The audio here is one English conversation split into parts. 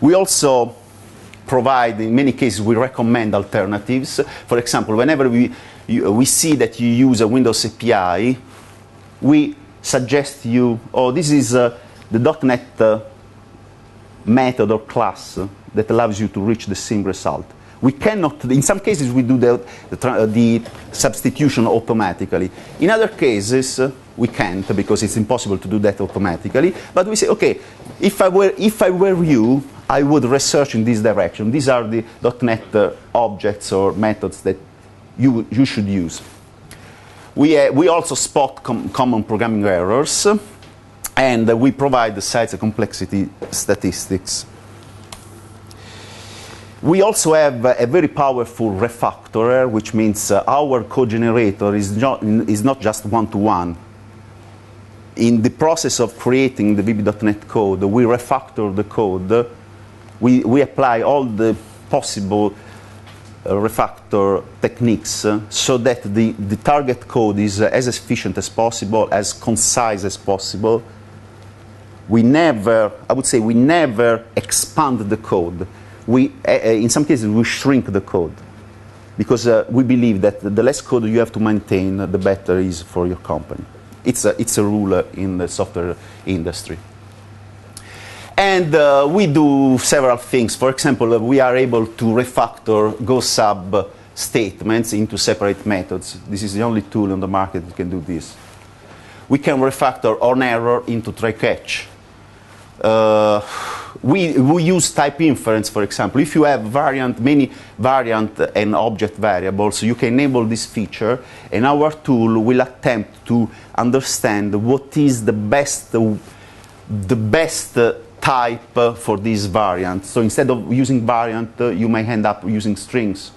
We also provide, in many cases, we recommend alternatives. For example, whenever we see that you use a Windows API, we suggest you, oh, this is the dotNET method or class that allows you to reach the same result. We cannot, in some cases we do the substitution automatically. In other cases, we can't because it's impossible to do that automatically. But we say, okay, if I were you, I would research in this direction. These are the dotNET objects or methods that you should use. We also spot common programming errors, and we provide the size complexity statistics. We also have a very powerful refactorer, which means our code generator is not just one-to-one. In the process of creating the VB.NET code, we refactor the code. We apply all the possible refactor techniques so that the target code is as efficient as possible, as concise as possible. We never expand the code. In some cases, we shrink the code because we believe that the less code you have to maintain, the better it is for your company. It's a rule in the software industry. And we do several things. For example, we are able to refactor go-sub statements into separate methods. This is the only tool on the market that can do this. We can refactor on error into try-catch. We use type inference, for example. If you have many variant and object variables, you can enable this feature, and our tool will attempt to understand what is the best type for this variant. So instead of using variant, you may end up using strings,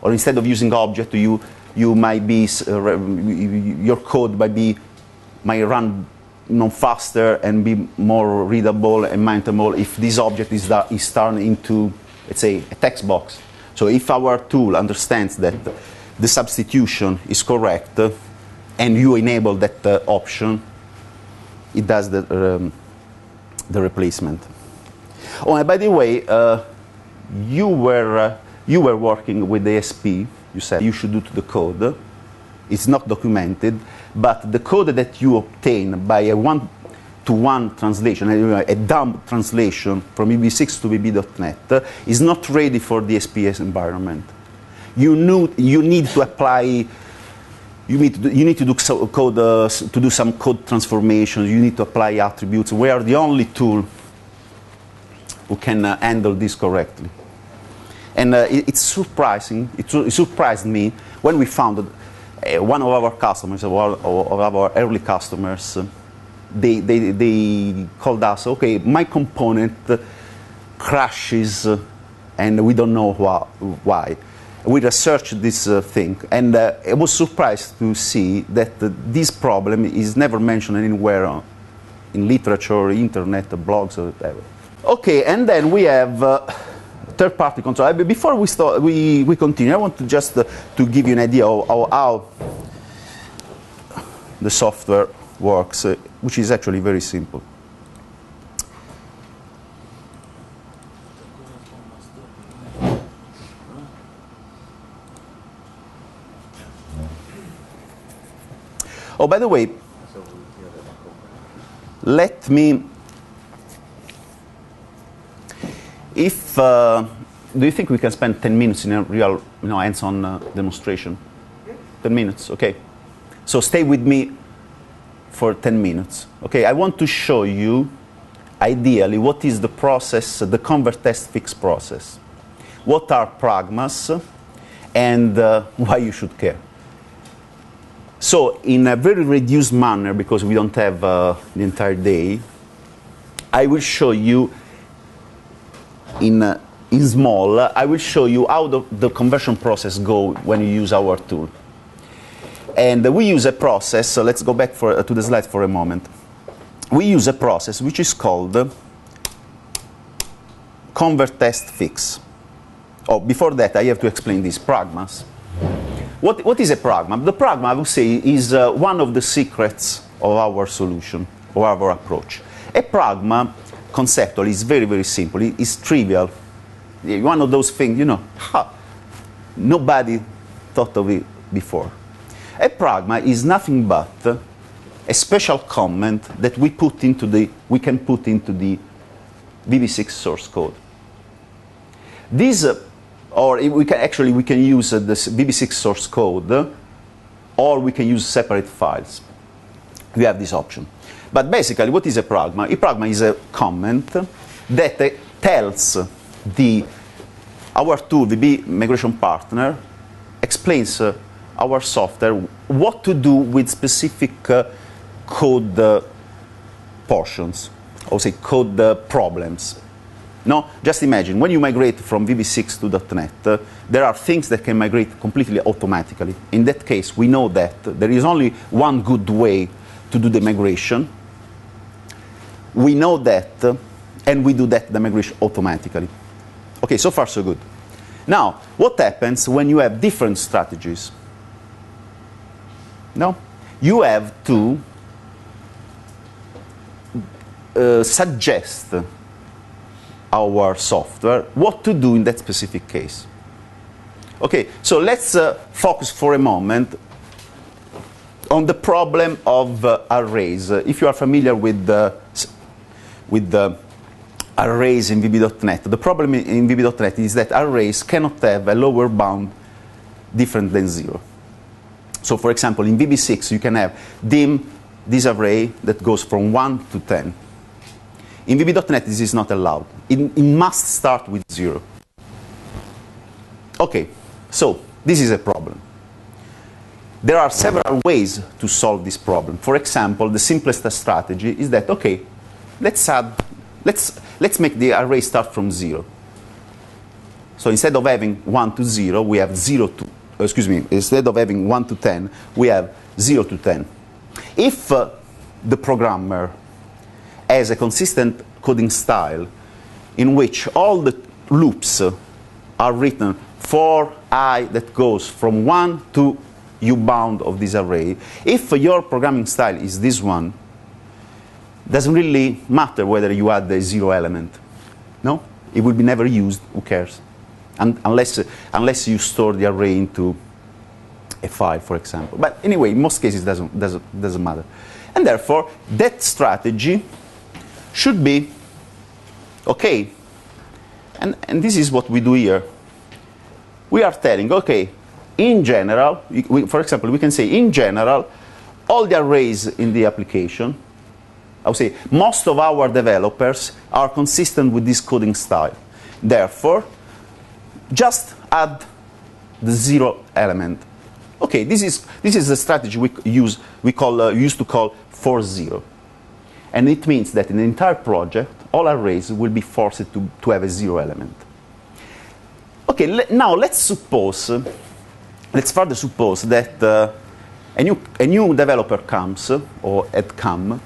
or instead of using object, you might be your code might run faster and be more readable and manageable if this object is turned into, let's say, a text box. So if our tool understands that the substitution is correct and you enable that option, it does the replacement. Oh, and by the way, you were working with ASP. You said you should do to the code. It's not documented, but the code that you obtain by a one-to-one translation, a dump translation from VB6 to VB.NET, is not ready for the SPS environment. You need to apply. You need to do some code transformations. You need to apply attributes. We are the only tool who can handle this correctly. And it's surprising. It surprised me when we found that one of our customers, of our early customers, they called us. Okay, my component crashes, and we don't know why. We researched this thing, and I was surprised to see that this problem is never mentioned anywhere in literature, internet, blogs, or whatever. Okay, and then we have third-party control. Before we continue, I want to just to give you an idea of how the software works, which is actually very simple. Oh, by the way, let me. If do you think we can spend 10 minutes in a real, hands-on demonstration? 10 minutes, okay. So stay with me for 10 minutes, okay. I want to show you, ideally, what is the process, the convert test fix process. What are pragmas, and why you should care. So in a very reduced manner, because we don't have the entire day, I will show you in small, I will show you how the conversion process goes when you use our tool. And we use a process, so let's go back to the slide for a moment. We use a process which is called convert test fix. Oh, before that, I have to explain this, pragmas. What is a pragma? The pragma, I would say, is one of the secrets of our solution, or our approach. A pragma conceptually is very, very simple. It's trivial. One of those things, you know, nobody thought of it before. A pragma is nothing but a special comment that we can put into the VB6 source code. This, or we can use this VB6 source code, or we can use separate files. We have this option. But basically, what is a pragma? A pragma is a comment that tells our tool, VB migration partner, explains our software what to do with specific code portions, or say code problems. No, just imagine, when you migrate from VB6 to .NET, there are things that can migrate completely automatically. In that case, we know that there is only one good way to do the migration. We know that, and we do the migration automatically. Okay, so far so good. Now, what happens when you have different strategies? No, you have to suggest our software what to do in that specific case. Okay, so let's focus for a moment on the problem of arrays. If you are familiar with the arrays in VB.NET, the problem in VB.NET is that arrays cannot have a lower bound different than 0. So, for example, in VB6, you can have this array that goes from 1 to 10. In VB.NET, this is not allowed. It must start with 0. Okay, so this is a problem. There are several ways to solve this problem. For example, the simplest strategy is that, okay, let's make the array start from 0. So instead of having 1 to 0, we have 0 to, instead of having 1 to 10, we have 0 to 10. If the programmer has a consistent coding style in which all the loops are written for I that goes from 1 to U bound of this array, if your programming style is this one, doesn't really matter whether you add the 0 element. No? It will be never used. Who cares? Unless you store the array into a file, for example. But anyway, in most cases, it doesn't matter. And therefore, that strategy should be okay. And this is what we do here. We are telling, okay, in general, for example, we can say, in general, all the arrays in the application, I would say, most of our developers are consistent with this coding style. Therefore, just add the 0 element. Okay, this is the strategy we used to call for 0. And it means that in the entire project, all arrays will be forced to have a 0 element. Okay, now let's further suppose that a new developer comes, or had come,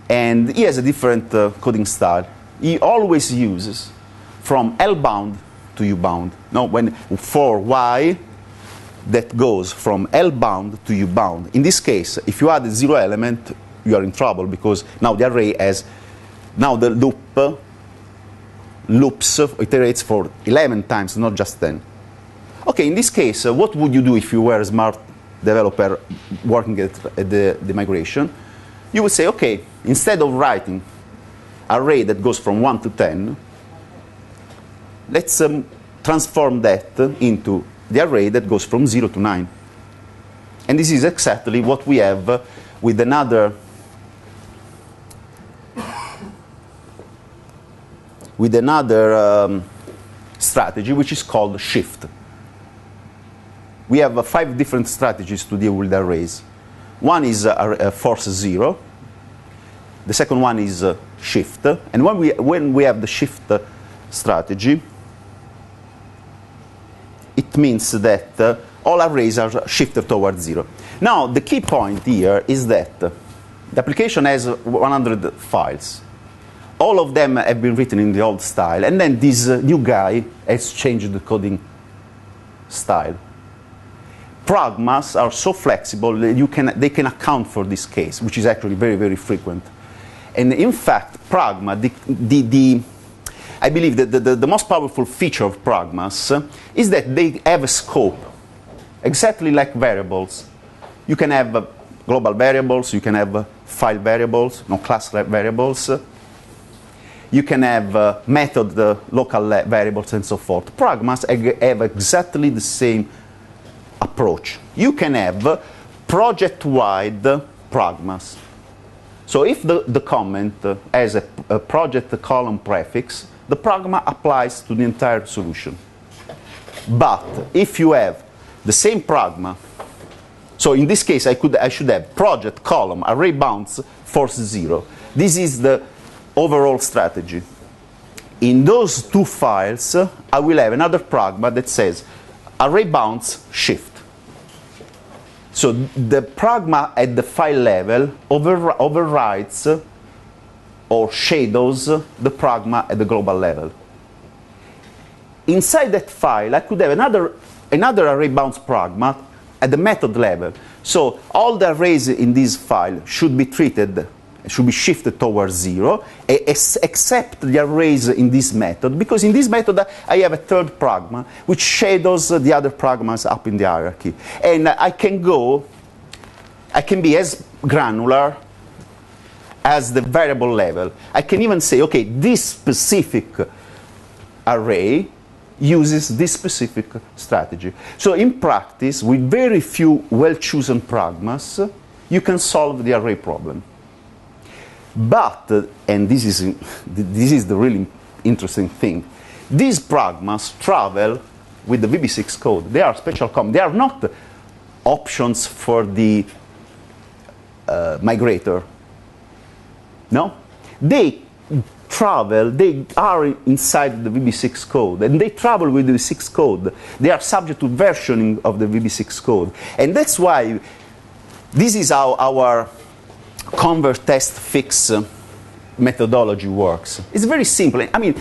and he has a different coding style. He always uses from L bound to U bound. No, for Y that goes from L bound to U bound. In this case, if you add a 0 element, you are in trouble, because now the array has, now the loops iterates for 11 times, not just 10. Okay, in this case, what would you do if you were a smart developer working at the migration? You would say, okay, instead of writing array that goes from 1 to 10, let's transform that into the array that goes from 0 to 9. And this is exactly what we have with another strategy, which is called shift. We have 5 different strategies to deal with arrays. One is force 0. The second one is shift. And when we have the shift strategy, it means that all arrays are shifted towards 0. Now, the key point here is that the application has 100 files. All of them have been written in the old style, and then this new guy has changed the coding style. Pragmas are so flexible that they can account for this case, which is actually very, very frequent. And in fact, Pragma, I believe that the most powerful feature of Pragmas is that they have a scope, exactly like variables. You can have global variables, you can have file variables, no class variables. You can have method local variables and so forth. Pragmas have exactly the same approach. You can have project-wide Pragmas. So if the comment has a project column prefix, the Pragma applies to the entire solution. But if you have the same Pragma, so in this case I should have project column array bounds force 0. This is the overall strategy. In those two files, I will have another Pragma that says array bounds shift. So the Pragma at the file level overrides or shadows the Pragma at the global level. Inside that file, I could have another array bounds Pragma at the method level. So all the arrays in this file should be treated, should be shifted towards 0, except the arrays in this method, because in this method I have a third Pragma which shadows the other Pragmas up in the hierarchy. And I can be as granular as the variable level. I can even say, okay, this specific array uses this specific strategy. So in practice, with very few well-chosen Pragmas, you can solve the array problem. But, and this is the really interesting thing, these Pragmas travel with the VB6 code. They are special They are not options for the migrator. No? They travel, they are inside the VB6 code, and they travel with the VB6 code. They are subject to versioning of the VB6 code. And that's why this is how our convert test fix methodology works. It's very simple. I mean,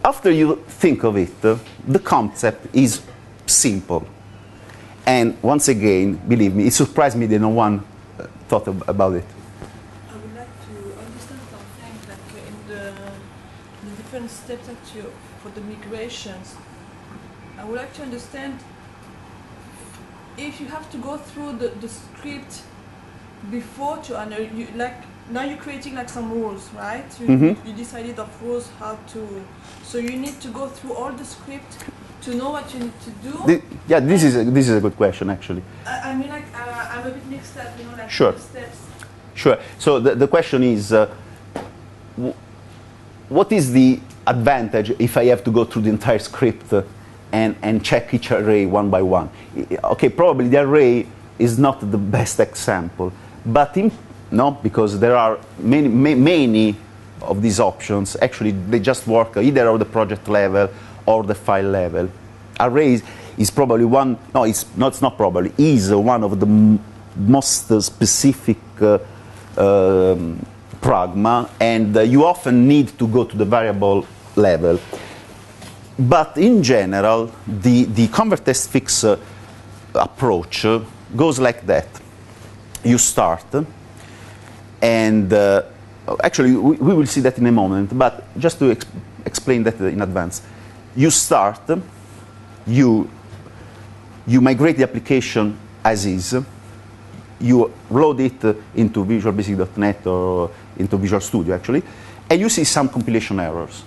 after you think of it, the concept is simple. And once again, believe me, it surprised me that no one thought about it. I would like to understand something, like in the different steps that for the migrations. I would like to understand if you have to go through the script before now you're creating like some rules, right? You decided of rules how to, so you need to go through all the script to know what you need to do. This is a good question, actually. I mean, like I'm a bit mixed up, you know, like sure. The steps. Sure. So the question is, what is the advantage if I have to go through the entire script and check each array one by one? Okay, probably the array is not the best example, but because there are many of these options. Actually, they just work either at the project level or the file level. Arrays is probably one. No, it's not probably. Is one of the most specific Pragma, and you often need to go to the variable level. But in general, the convert test fix approach goes like that. You start, and actually we will see that in a moment, but just to explain that in advance. You start, you migrate the application as is, you load it into Visual Basic.NET or into Visual Studio actually, and you see some compilation errors.